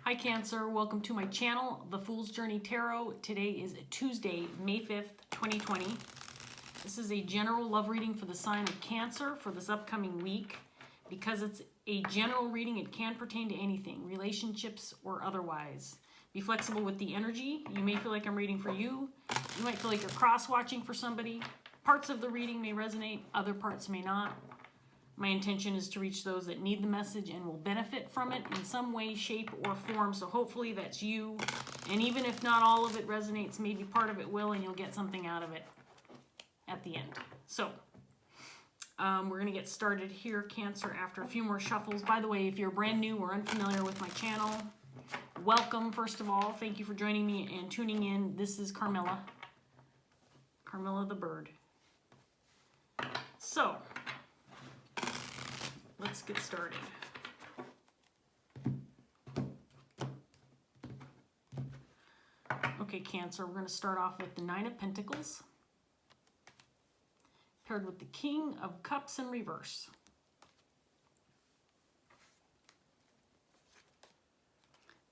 Hi Cancer, welcome to my channel, The Fool's Journey Tarot. Today is Tuesday, May 5th, 2020. This is a general love reading for the sign of Cancer for this upcoming week. Because it's a general reading, it can pertain to anything, relationships or otherwise. Be flexible with the energy. You may feel like I'm reading for you. You might feel like you're cross-watching for somebody. Parts of the reading may resonate, other parts may not. My intention is to reach those that need the message and will benefit from it in some way, shape, or form. So hopefully that's you. And even if not all of it resonates, maybe part of it will, and you'll get something out of it at the end. So we're going to get started here, Cancer, after a few more shuffles. By the way, if you're brand new or unfamiliar with my channel, welcome, first of all. Thank you for joining me and tuning in. This is Carmilla the bird. So let's get started. Okay, Cancer, we're going to start off with the Nine of Pentacles, paired with the King of Cups in reverse.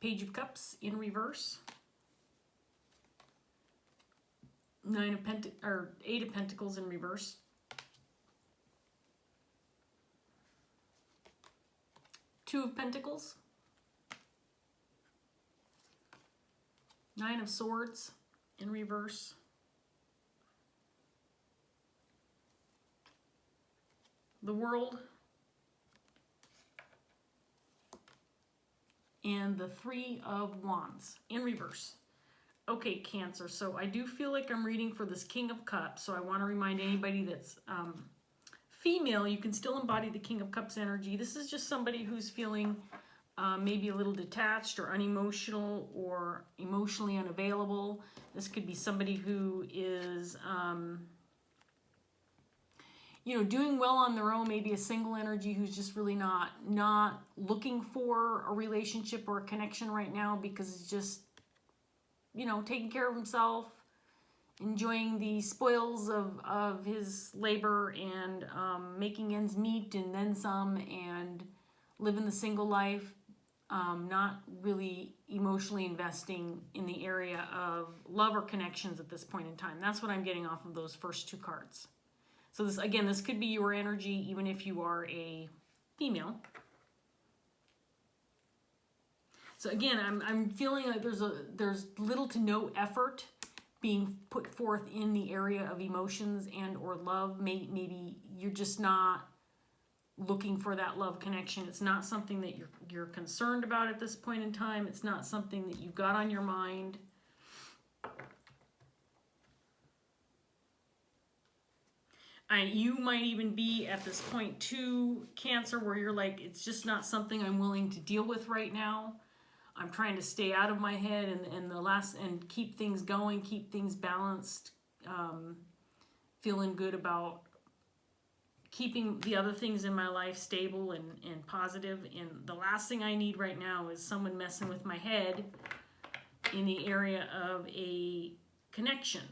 Page of Cups in reverse. Eight of Pentacles in reverse. Two of Pentacles. Nine of Swords in reverse. The World. And the Three of Wands in reverse. Okay, Cancer, so I do feel like I'm reading for this King of Cups, so I want to remind anybody that's female, you can still embody the King of Cups energy. This is just somebody who's feeling maybe a little detached or unemotional or emotionally unavailable. This could be somebody who is, doing well on their own, maybe a single energy who's just really not looking for a relationship or a connection right now because it's just, taking care of himself, enjoying the spoils of his labor and making ends meet and then some, and living the single life, not really emotionally investing in the area of love or connections at this point in time. That's what I'm getting off of those first two cards. So this could be your energy even if you are a female. So again, I'm feeling like there's little to no effort being put forth in the area of emotions and or love. Maybe you're just not looking for that love connection. It's not something that you're concerned about at this point in time. It's not something that you've got on your mind. You might even be at this point too, Cancer, where you're like, it's just not something I'm willing to deal with right now. I'm trying to stay out of my head and keep things going, keep things balanced, feeling good about keeping the other things in my life stable and positive. And the last thing I need right now is someone messing with my head in the area of a connection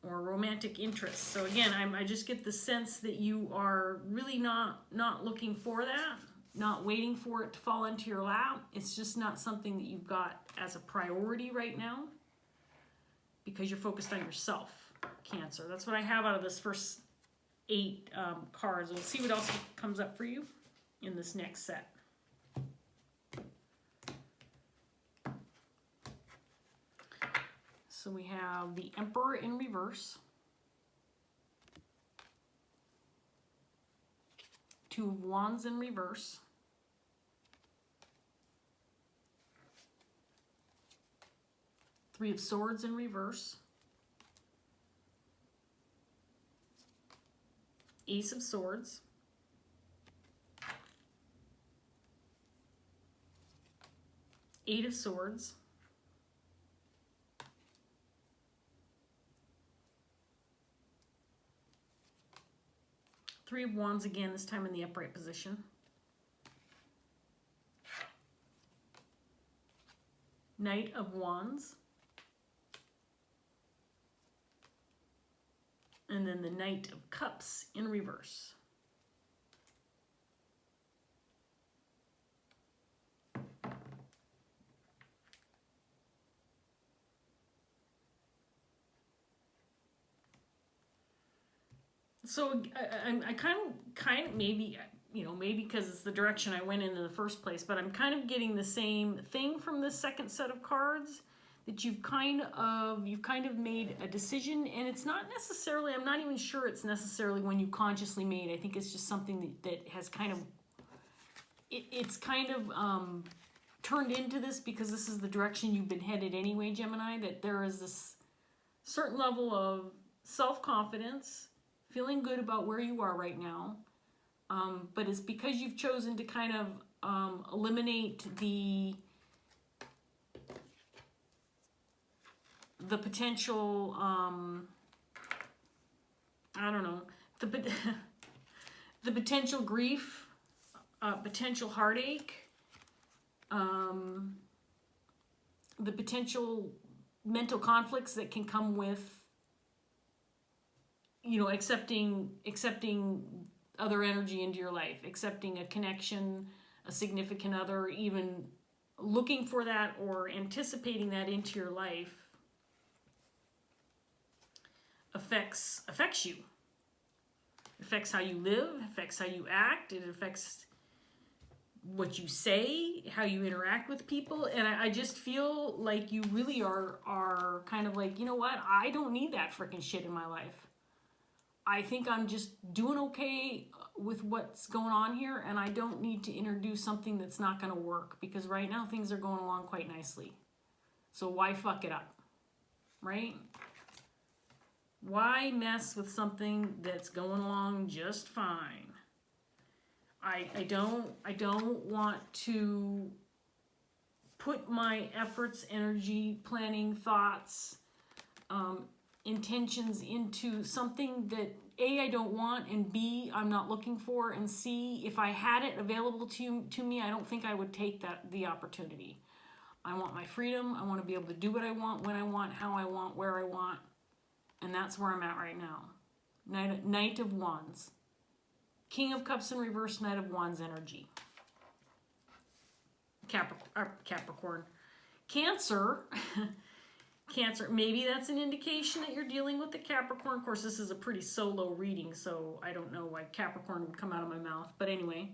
or romantic interest. So again, I just get the sense that you are really not looking for that. Not waiting for it to fall into your lap. It's just not something that you've got as a priority right now because you're focused on yourself, Cancer. That's what I have out of this first 8 cards. We'll see what else comes up for you in this next set. So we have the Emperor in reverse. Two of Wands in reverse. Three of Swords in reverse. Ace of Swords. Eight of Swords. Three of Wands again, this time in the upright position. Knight of Wands. And then the Knight of Cups in reverse. So I kind of maybe, you know, maybe because it's the direction I went in the first place, but I'm kind of getting the same thing from this second set of cards, that you've kind of made a decision, and it's not necessarily, I'm not even sure it's necessarily one you consciously made. I think it's just something that has kind of, it's kind of turned into this because this is the direction you've been headed anyway, Gemini, that there is this certain level of self-confidence, feeling good about where you are right now, but it's because you've chosen to kind of eliminate the potential, I don't know, the potential grief, potential heartache, the potential mental conflicts that can come with, you know, accepting other energy into your life, accepting a connection, a significant other, even looking for that or anticipating that into your life affects you. It affects how you live, affects how you act, it affects what you say, how you interact with people, and I just feel like you really are kind of like, you know what, I don't need that freaking shit in my life. I think I'm just doing okay with what's going on here, and I don't need to introduce something that's not going to work, because right now things are going along quite nicely. So why fuck it up, right? Why mess with something that's going along just fine? I don't want to put my efforts, energy, planning, thoughts, intentions into something that A, I don't want, and B, I'm not looking for, and C, if I had it available to me, I don't think I would take the opportunity. I want my freedom. I want to be able to do what I want, when I want, how I want, where I want, and that's where I'm at right now. Knight of Wands. King of Cups in reverse, Knight of Wands energy. Capricorn. Cancer. Cancer. Maybe that's an indication that you're dealing with the Capricorn. Of course, this is a pretty solo reading, so I don't know why Capricorn would come out of my mouth. But anyway,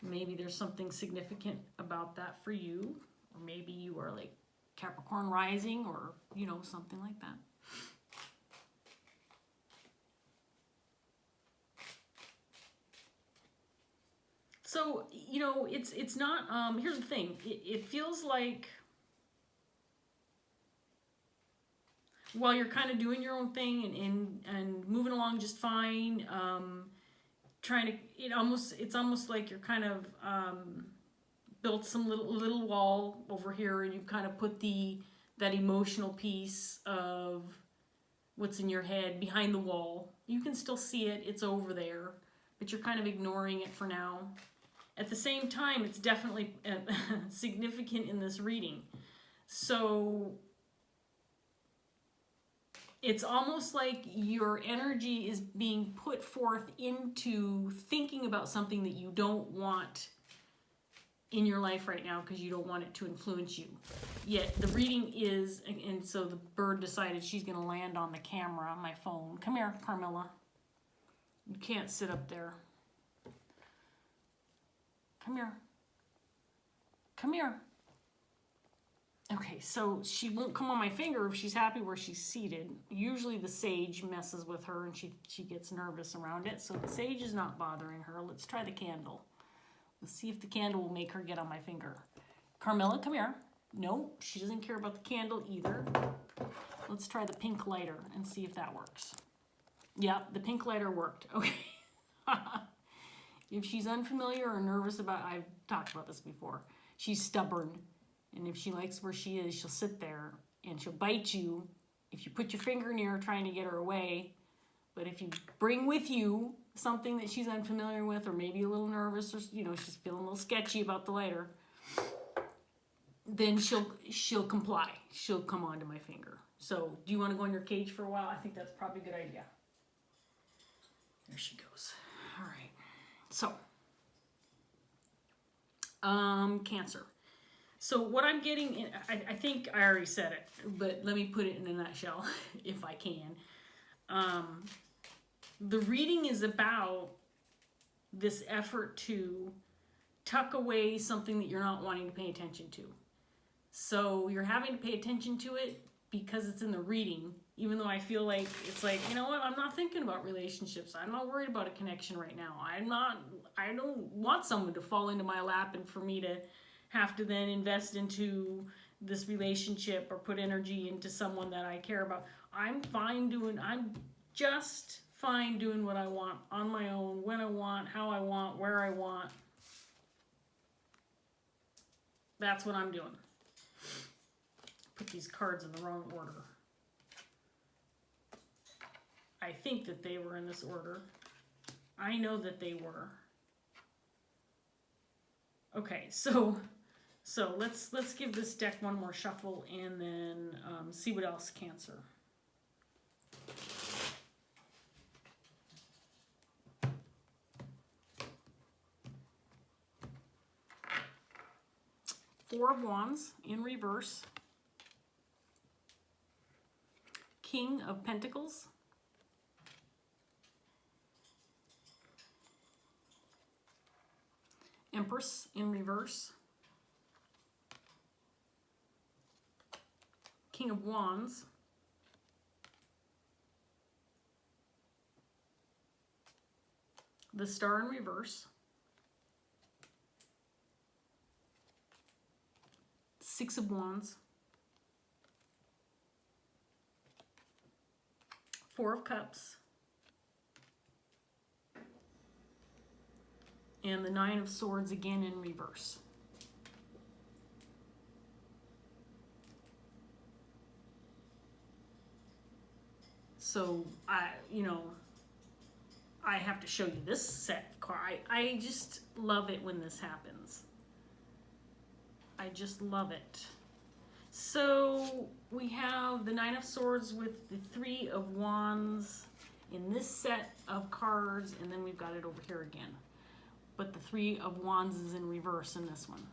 maybe there's something significant about that for you. Or maybe you are like Capricorn rising, or, you know, something like that. So, you know, it's not, here's the thing, it feels like while you're kind of doing your own thing and moving along just fine, trying to, it's almost like you're kind of built some little wall over here, and you kind of put that emotional piece of what's in your head behind the wall. You can still see it, it's over there, but you're kind of ignoring it for now. At the same time, it's definitely significant in this reading. So it's almost like your energy is being put forth into thinking about something that you don't want in your life right now, because you don't want it to influence you. Yet the reading is, and so the bird decided she's going to land on the camera on my phone. Come here, Carmilla. You can't sit up there. Come here. Come here. Okay, so she won't come on my finger if she's happy where she's seated. Usually the sage messes with her and she gets nervous around it. So the sage is not bothering her. Let's try the candle. Let's see if the candle will make her get on my finger. Carmilla, come here. No, she doesn't care about the candle either. Let's try the pink lighter and see if that works. Yeah, the pink lighter worked. Okay. If she's unfamiliar or nervous about, I've talked about this before, she's stubborn. And if she likes where she is, she'll sit there and she'll bite you if you put your finger near her trying to get her away. But if you bring with you something that she's unfamiliar with, or maybe a little nervous, or, you know, she's feeling a little sketchy about the lighter, then she'll comply. She'll come onto my finger. So do you want to go in your cage for a while? I think that's probably a good idea. There she goes. All right. So, Cancer. So what I'm getting, I think I already said it, but let me put it in a nutshell if I can. The reading is about this effort to tuck away something that you're not wanting to pay attention to. So you're having to pay attention to it because it's in the reading, even though I feel like it's like, you know what, I'm not thinking about relationships. I'm not worried about a connection right now. I don't want someone to fall into my lap and for me to have to then invest into this relationship or put energy into someone that I care about. I'm just fine doing what I want on my own, when I want, how I want, where I want. That's what I'm doing. Put these cards in the wrong order. I think that they were in this order. I know that they were. Okay, so let's give this deck one more shuffle and then see what else, Cancer. Four of Wands in reverse. King of Pentacles. Empress in reverse. King of Wands. The Star in reverse. Six of Wands. Four of Cups. And the Nine of Swords again in reverse. So I have to show you this set card. I just love it when this happens. I just love it. So we have the Nine of Swords with the Three of Wands in this set of cards, and then we've got it over here again. But the Three of Wands is in reverse in this one.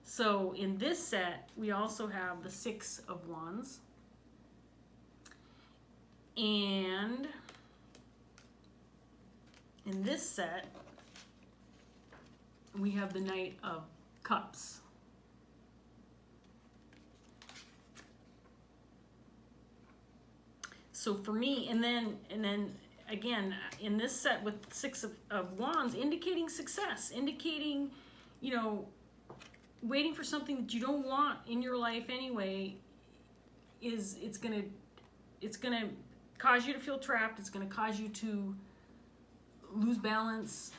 So in this set, we also have the Six of Wands. And in this set, we have the Knight of Cups. So for me, and then again, in this set with Six of Wands, indicating success, indicating, waiting for something that you don't want in your life anyway, it's gonna cause you to feel trapped. It's gonna cause you to lose balance,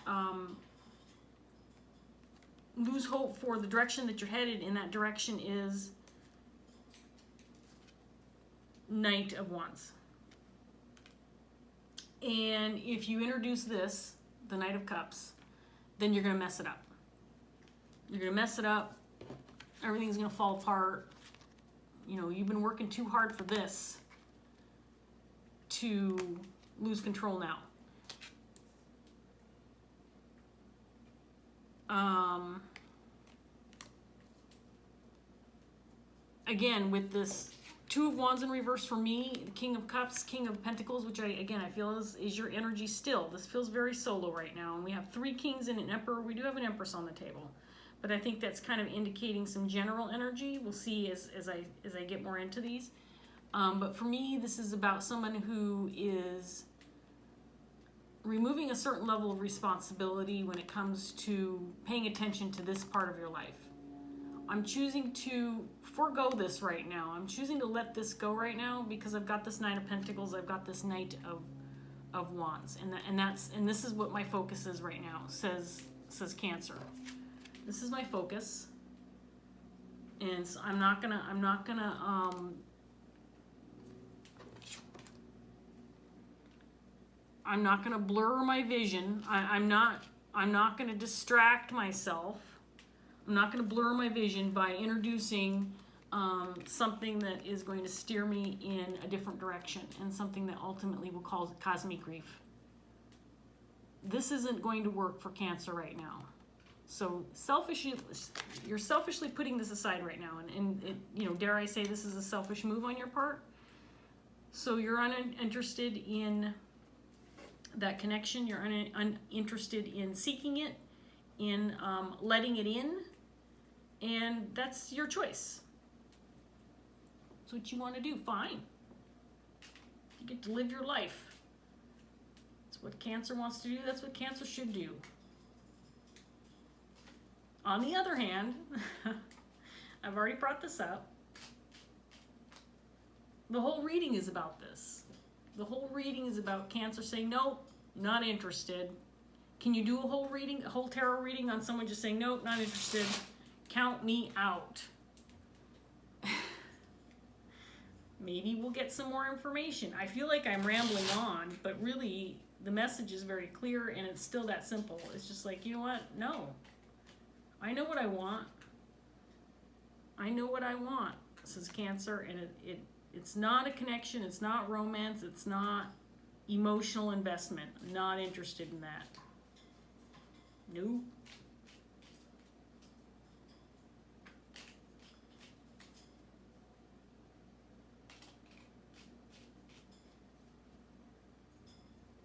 lose hope for the direction that you're headed, and that direction is Knight of Wands. And if you introduce this, the Knight of Cups, then you're going to mess it up. You're going to mess it up. Everything's going to fall apart. You've been working too hard for this to lose control now. Again, with this Two of Wands in reverse for me, the King of Cups, King of Pentacles, which I feel is your energy still. This feels very solo right now. And we have three kings and an emperor. We do have an empress on the table. But I think that's kind of indicating some general energy. We'll see as I get more into these. But for me, this is about someone who is removing a certain level of responsibility when it comes to paying attention to this part of your life. I'm choosing to forego this right now. I'm choosing to let this go right now because I've got this Nine of Pentacles. I've got this Knight of Wands, and this is what my focus is right now. Says Cancer. This is my focus, and so I'm not gonna blur my vision. I'm not gonna distract myself. I'm not going to blur my vision by introducing something that is going to steer me in a different direction and something that ultimately will cause me grief. This isn't going to work for Cancer right now. So you're selfishly putting this aside right now, and dare I say this is a selfish move on your part. So you're uninterested in that connection. You're uninterested in seeking it, in letting it in, and that's your choice. That's what you want to do. Fine. You get to live your life. That's what Cancer wants to do. That's what Cancer should do. On the other hand, I've already brought this up. The whole reading is about this. The whole reading is about Cancer saying, nope, not interested. Can you do a whole reading, a whole tarot reading on someone just saying, nope, not interested? Count me out. Maybe we'll get some more information. I feel like I'm rambling on, but really the message is very clear and it's still that simple. It's just like, you know what? No. I know what I want. I know what I want, says Cancer, and it's not a connection, it's not romance, it's not emotional investment. I'm not interested in that. No.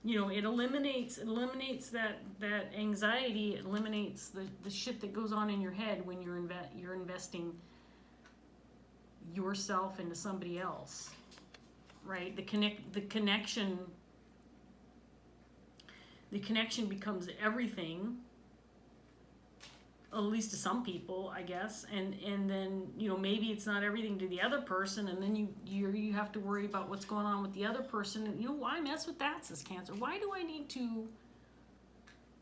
You know, it eliminates that anxiety. It eliminates the shit that goes on in your head when you're investing yourself into somebody else, right? The connection becomes everything, at least to some people, I guess, and then, you know, maybe it's not everything to the other person, and then you have to worry about what's going on with the other person. And, you know, why mess with that, says Cancer? Why do I need to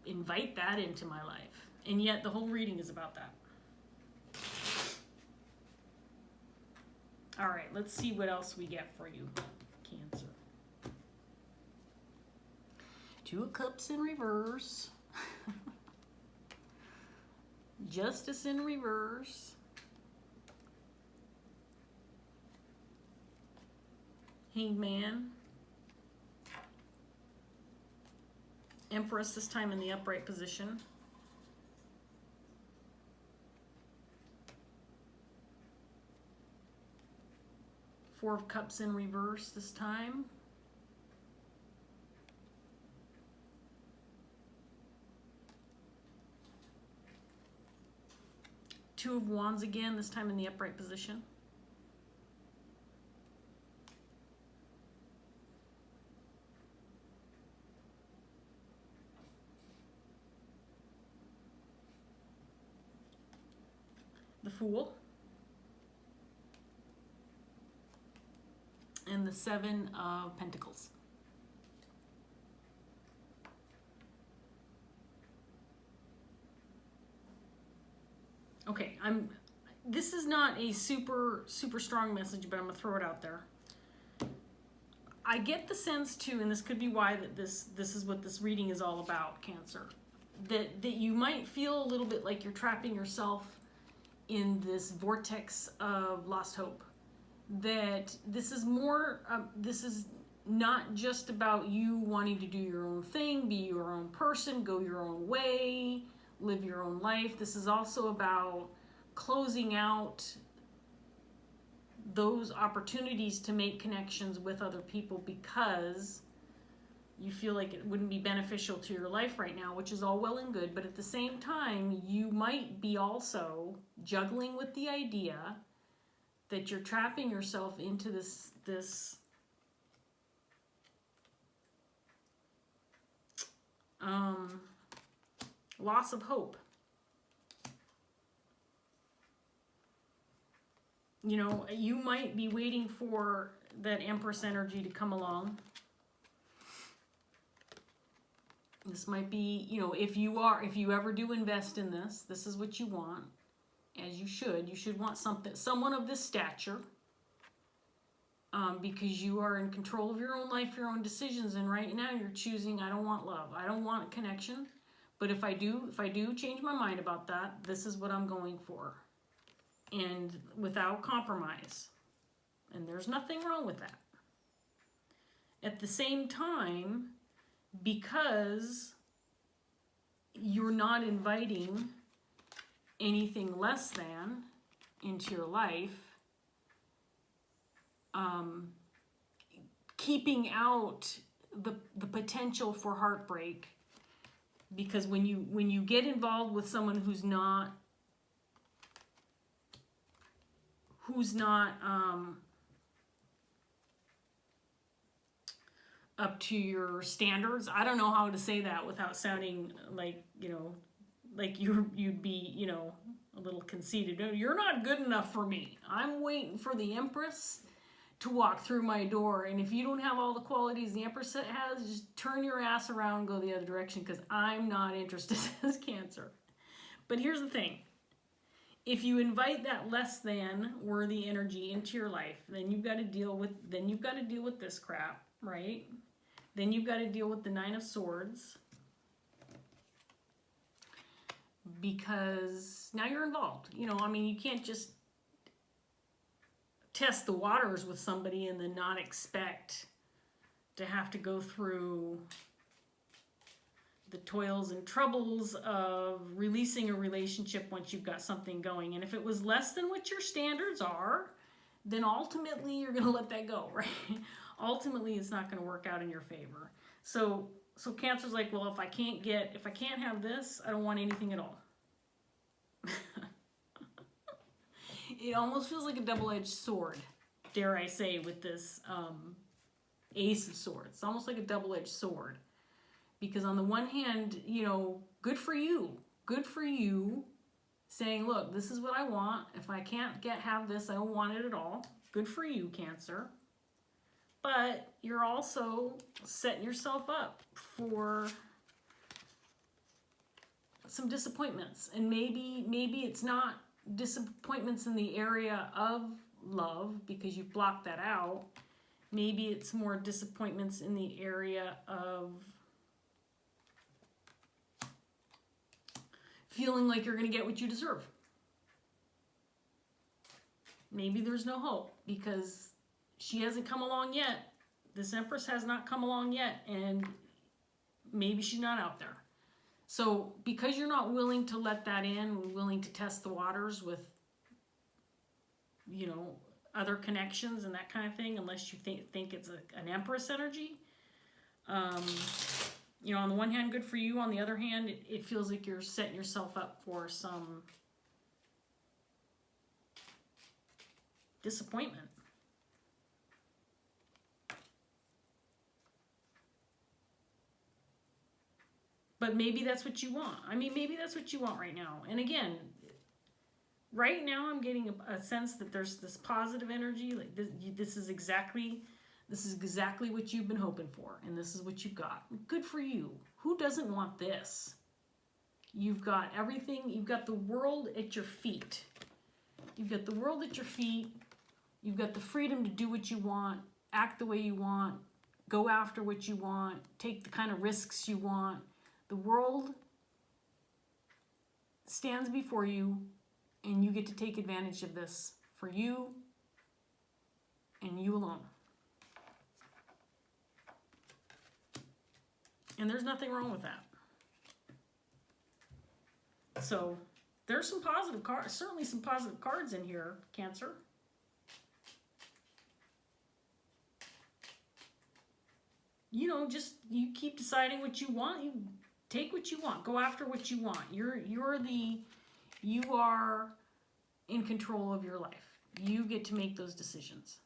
invite that into my life? And yet the whole reading is about that. All right, let's see what else we get for you, Cancer. Two of Cups in reverse. Justice in reverse. Hanged Man. Empress, this time in the upright position. Four of Cups in reverse this time. Two of Wands again, this time in the upright position. The Fool. And the Seven of Pentacles. Okay, this is not a super strong message, but I'm gonna throw it out there. I get the sense too, and this could be why that this is what this reading is all about, Cancer, that you might feel a little bit like you're trapping yourself in this vortex of lost hope. That this is more, this is not just about you wanting to do your own thing, be your own person, go your own way, live your own life. This is also about closing out those opportunities to make connections with other people because you feel like it wouldn't be beneficial to your life right now, which is all well and good, but at the same time, you might be also juggling with the idea that you're trapping yourself into this loss of hope. You know, you might be waiting for that Empress energy to come along. This might be, you know, if you ever do invest in this, this is what you want, as you should. You should want someone of this stature, because you are in control of your own life, your own decisions, and right now you're choosing, I don't want love, I don't want connection, but if I do change my mind about that, this is what I'm going for, and without compromise, and there's nothing wrong with that. At the same time, because you're not inviting anything less than into your life, keeping out the potential for heartbreak, because when you get involved with someone who's not up to your standards. I don't know how to say that without sounding like, like you'd be, a little conceited. No, you're not good enough for me. I'm waiting for the Empress to walk through my door, and if you don't have all the qualities the Empress has, just turn your ass around and go the other direction, because I'm not interested as Cancer. But here's the thing. If you invite that less than worthy energy into your life, then you've got to deal with this crap, right? Then you've got to deal with the Nine of Swords, because now you're involved. You can't just test the waters with somebody and then not expect to have to go through the toils and troubles of releasing a relationship once you've got something going. And if it was less than what your standards are, then ultimately you're going to let that go, right? Ultimately, it's not going to work out in your favor. So Cancer's like, well, if I can't have this, I don't want anything at all. It almost feels like a double-edged sword, dare I say, with this Ace of Swords. It's almost like a double-edged sword. Because on the one hand, good for you. Good for you saying, look, this is what I want. If I can't have this, I don't want it at all. Good for you, Cancer. But you're also setting yourself up for some disappointments. And maybe it's not disappointments in the area of love, because you've blocked that out. Maybe it's more disappointments in the area of feeling like you're going to get what you deserve. Maybe there's no hope because she hasn't come along yet. This Empress has not come along yet, and maybe she's not out there. So because you're not willing to let that in, willing to test the waters with, other connections and that kind of thing, unless you think it's an Empress energy, on the one hand, good for you. On the other hand, it feels like you're setting yourself up for some disappointment. But maybe that's what you want. Maybe that's what you want right now. And again, right now I'm getting a sense that there's this positive energy. Like this is exactly what you've been hoping for, and this is what you've got. Good for you. Who doesn't want this? You've got everything. You've got the world at your feet. You've got the world at your feet. You've got the freedom to do what you want, act the way you want, go after what you want, take the kind of risks you want. The world stands before you, and you get to take advantage of this for you and you alone. And there's nothing wrong with that. So there's some positive cards, certainly some positive cards in here, Cancer. Just you keep deciding what you want. You take what you want. Go after what you want. You are in control of your life. You get to make those decisions.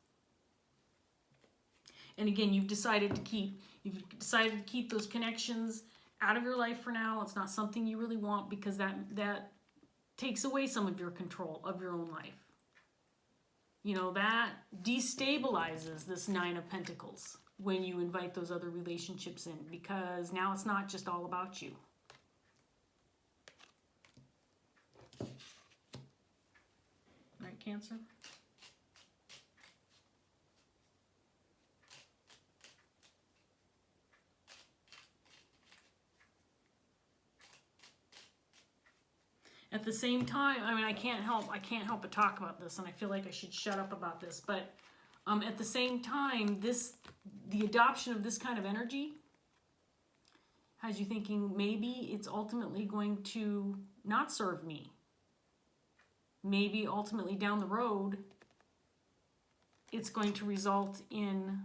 And again, you've decided to keep those connections out of your life for now. It's not something you really want, because that takes away some of your control of your own life. That destabilizes this Nine of Pentacles when you invite those other relationships in, because now it's not just all about you. Right, Cancer? At the same time, I can't help but talk about this, and I feel like I should shut up about this, but at the same time, the adoption of this kind of energy has you thinking maybe it's ultimately going to not serve me. Maybe ultimately down the road, it's going to result in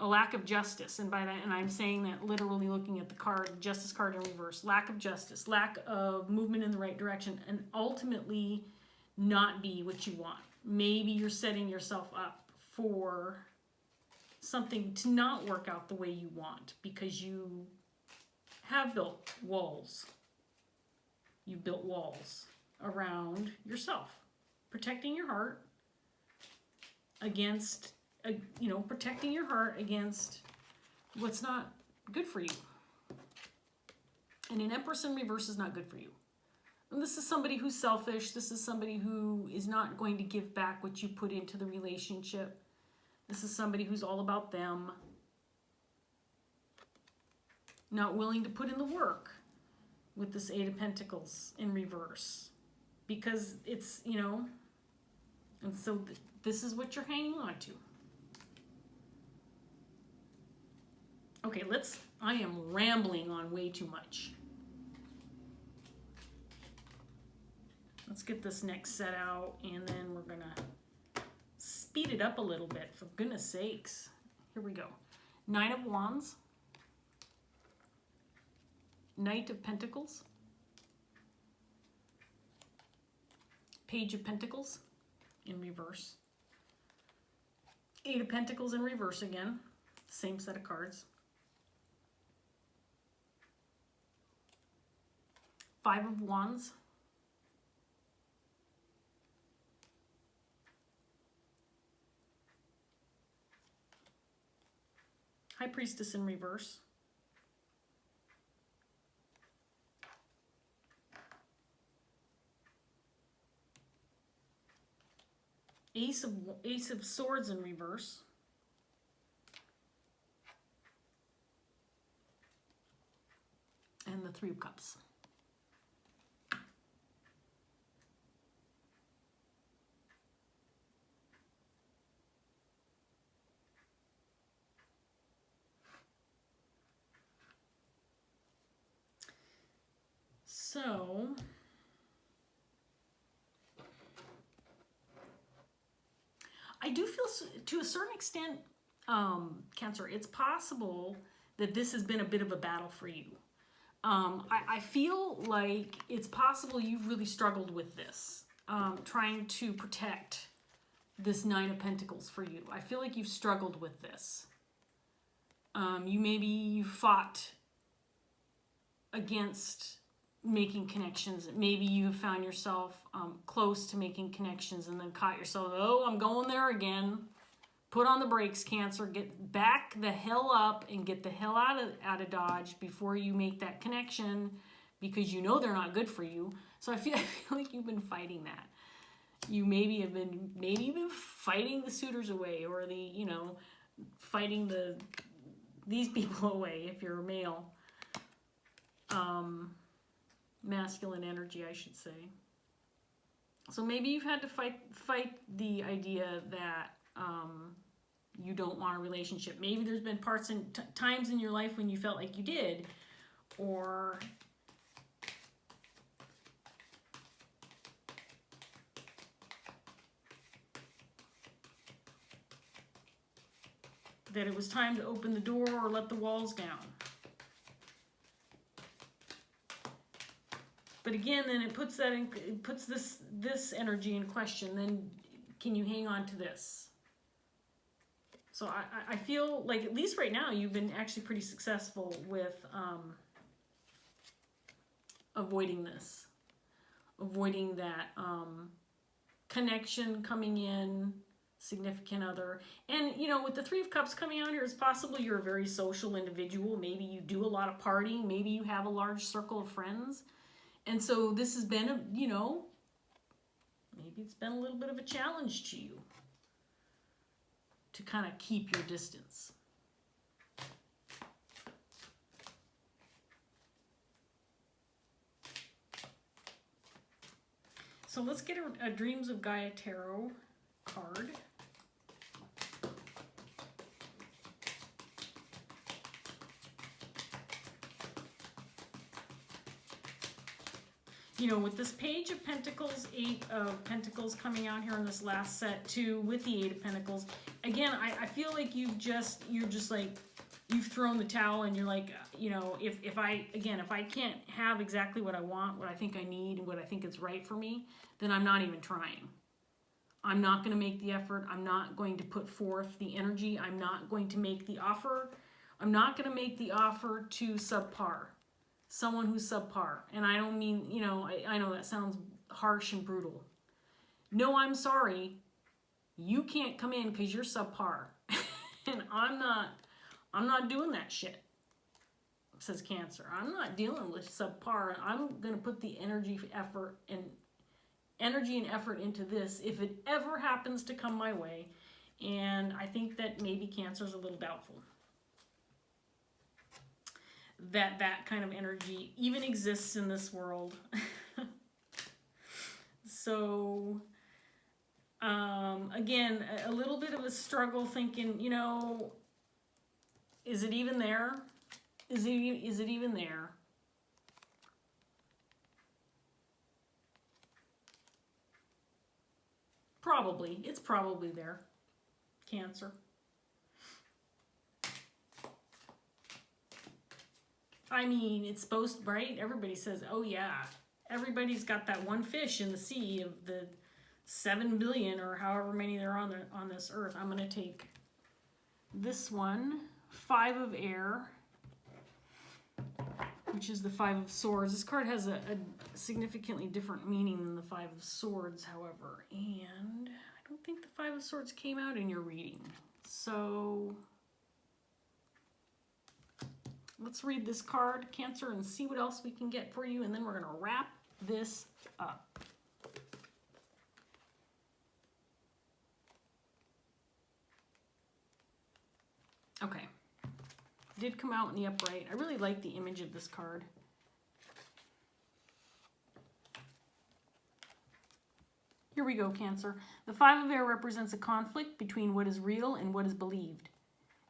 a lack of justice, and by that, and I'm saying that literally looking at the card, justice card in reverse, lack of justice, lack of movement in the right direction, and ultimately not be what you want. Maybe you're setting yourself up for something to not work out the way you want because you have built walls. You've built walls around yourself, protecting your heart against, protecting your heart against what's not good for you. And an Empress in reverse is not good for you. And this is somebody who's selfish. This is somebody who is not going to give back what you put into the relationship. This is somebody who's all about them, not willing to put in the work with this Eight of Pentacles in reverse. Because it's, and so this is what you're hanging on to. Okay, I am rambling on way too much. Let's get this next set out, and then we're gonna speed it up a little bit, for goodness sakes. Here we go. Nine of Wands, Knight of Pentacles, Page of Pentacles in reverse, Eight of Pentacles in reverse again, same set of cards, Five of Wands, High Priestess in reverse, Ace of Swords in reverse, and the Three of Cups. So, I do feel, to a certain extent, Cancer, it's possible that this has been a bit of a battle for you. I feel like it's possible you've really struggled with this, trying to protect this Nine of Pentacles for you. I feel like you've struggled with this. You fought against making connections. Maybe you found yourself close to making connections and then caught yourself, oh, I'm going there again. Put on the brakes, Cancer. Get back the hell up and get the hell out of Dodge before you make that connection, because you know they're not good for you. So I feel like you've been fighting that. You maybe have been fighting the suitors away, or fighting these people away if you're a male. Masculine energy, I should say. So maybe you've had to fight the idea that you don't want a relationship. Maybe there's been parts and times in your life when you felt like you did, or that it was time to open the door or let the walls down. But again, then it puts this energy in question. Then can you hang on to this? So I feel like, at least right now, you've been actually pretty successful with avoiding this. Avoiding that connection coming in, significant other. And, with the Three of Cups coming out here, it's possible you're a very social individual. Maybe you do a lot of partying. Maybe you have a large circle of friends. And so this has been, maybe it's been a little bit of a challenge to you to kind of keep your distance. So let's get a Dreams of Gaia Tarot card. With this Page of Pentacles, Eight of Pentacles coming out here in this last set too, with the Eight of Pentacles, again, I feel like you're just like, you've thrown the towel, and you're like, you know, if I can't have exactly what I want, what I think I need, and what I think is right for me, then I'm not even trying. I'm not going to make the effort. I'm not going to put forth the energy. I'm not going to make the offer. I'm not going to make the offer to subpar, someone who's subpar. And I don't mean, you know, I know that sounds harsh and brutal. No, I'm sorry. You can't come in because you're subpar. And I'm not doing that shit, says Cancer. I'm not dealing with subpar. I'm going to put the energy and effort into this if it ever happens to come my way. And I think that maybe Cancer's a little doubtful that that kind of energy even exists in this world. So again, a little bit of a struggle thinking, you know, is it even there? Is it even there? Probably. It's probably there. Cancer. I mean, it's supposed to, right? Everybody says, oh yeah, everybody's got that one fish in the sea of the 7 billion or however many there are on this earth. I'm going to take this one, 5 of air, which is the 5 of swords. This card has a significantly different meaning than the 5 of swords, however. And I don't think the 5 of swords came out in your reading. So let's read this card, Cancer, and see what else we can get for you. And then we're going to wrap this up. Okay. Did come out in the upright. I really like the image of this card. Here we go, Cancer. The 5 of air represents a conflict between what is real and what is believed.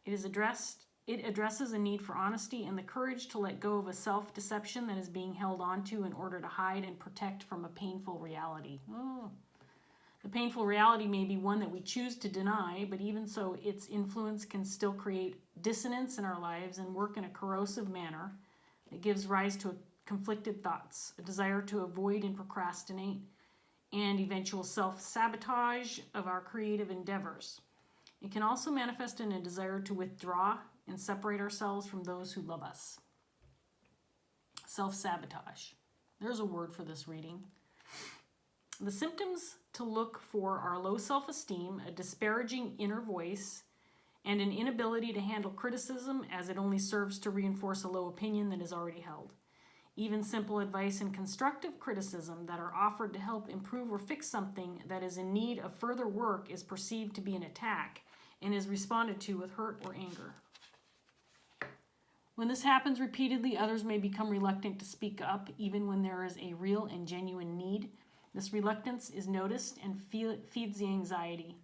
It addresses a need for honesty and the courage to let go of a self-deception that is being held onto in order to hide and protect from a painful reality. Oh. The painful reality may be one that we choose to deny, but even so, its influence can still create dissonance in our lives and work in a corrosive manner that gives rise to conflicted thoughts, a desire to avoid and procrastinate, and eventual self-sabotage of our creative endeavors. It can also manifest in a desire to withdraw and separate ourselves from those who love us. Self-sabotage. There's a word for this reading. The symptoms to look for are low self-esteem, a disparaging inner voice, and an inability to handle criticism as it only serves to reinforce a low opinion that is already held. Even simple advice and constructive criticism that are offered to help improve or fix something that is in need of further work is perceived to be an attack and is responded to with hurt or anger. When this happens repeatedly, others may become reluctant to speak up even when there is a real and genuine need. This reluctance is noticed and feeds the anxiety.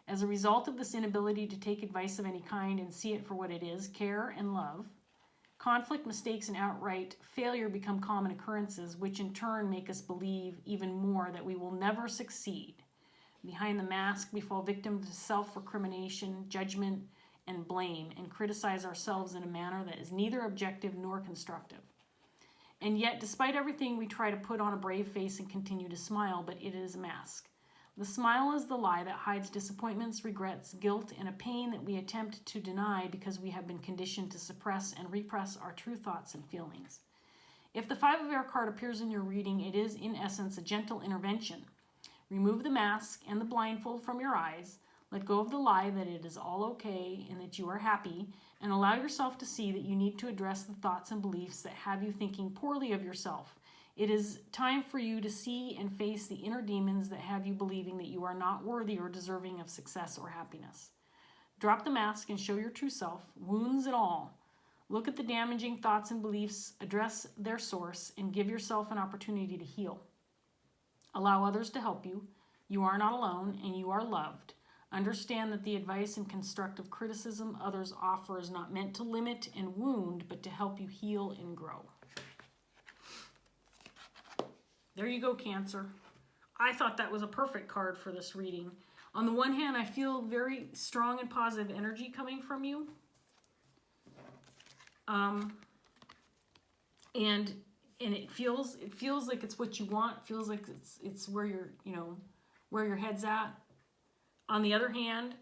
As a result of this inability to take advice of any kind and see it for what it is, care and love, conflict, mistakes, and outright failure become common occurrences, which in turn make us believe even more that we will never succeed. Behind the mask, we fall victim to self-recrimination, judgment, and blame, and criticize ourselves in a manner that is neither objective nor constructive. And yet, despite everything, we try to put on a brave face and continue to smile, but it is a mask. The smile is the lie that hides disappointments, regrets, guilt, and a pain that we attempt to deny because we have been conditioned to suppress and repress our true thoughts and feelings. If the 5 of air card appears in your reading, it is, in essence, a gentle intervention. Remove the mask and the blindfold from your eyes, let go of the lie that it is all okay and that you are happy, and allow yourself to see that you need to address the thoughts and beliefs that have you thinking poorly of yourself. It is time for you to see and face the inner demons that have you believing that you are not worthy or deserving of success or happiness. Drop the mask and show your true self, wounds and all. Look at the damaging thoughts and beliefs, address their source, and give yourself an opportunity to heal. Allow others to help you. You are not alone, and you are loved. Understand that the advice and constructive criticism others offer is not meant to limit and wound, but to help you heal and grow. There you go, Cancer. I thought that was a perfect card for this reading. On the one hand, I feel very strong and positive energy coming from you. And it feels like it's what you want. It feels like it's where where your head's at. On the other hand,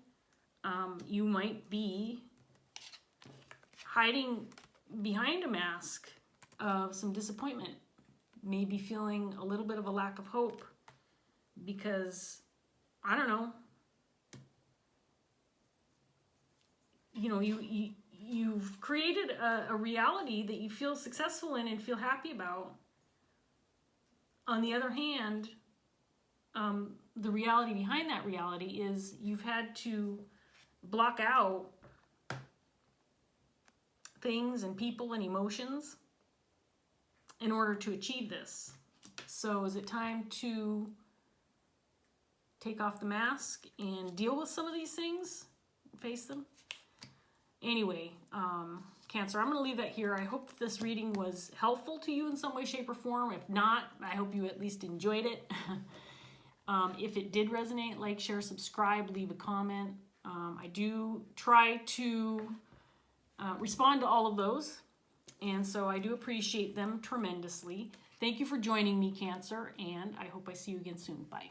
you might be hiding behind a mask of some disappointment, maybe feeling a little bit of a lack of hope because, I don't know, you've created a reality that you feel successful in and feel happy about. On the other hand, the reality behind that reality is you've had to block out things and people and emotions in order to achieve this. So is it time to take off the mask and deal with some of these things? Face them? Anyway, Cancer, I'm going to leave that here. I hope this reading was helpful to you in some way, shape, or form. If not, I hope you at least enjoyed it. If it did resonate, like, share, subscribe, leave a comment. I do try to respond to all of those, and so I do appreciate them tremendously. Thank you for joining me, Cancer, and I hope I see you again soon. Bye.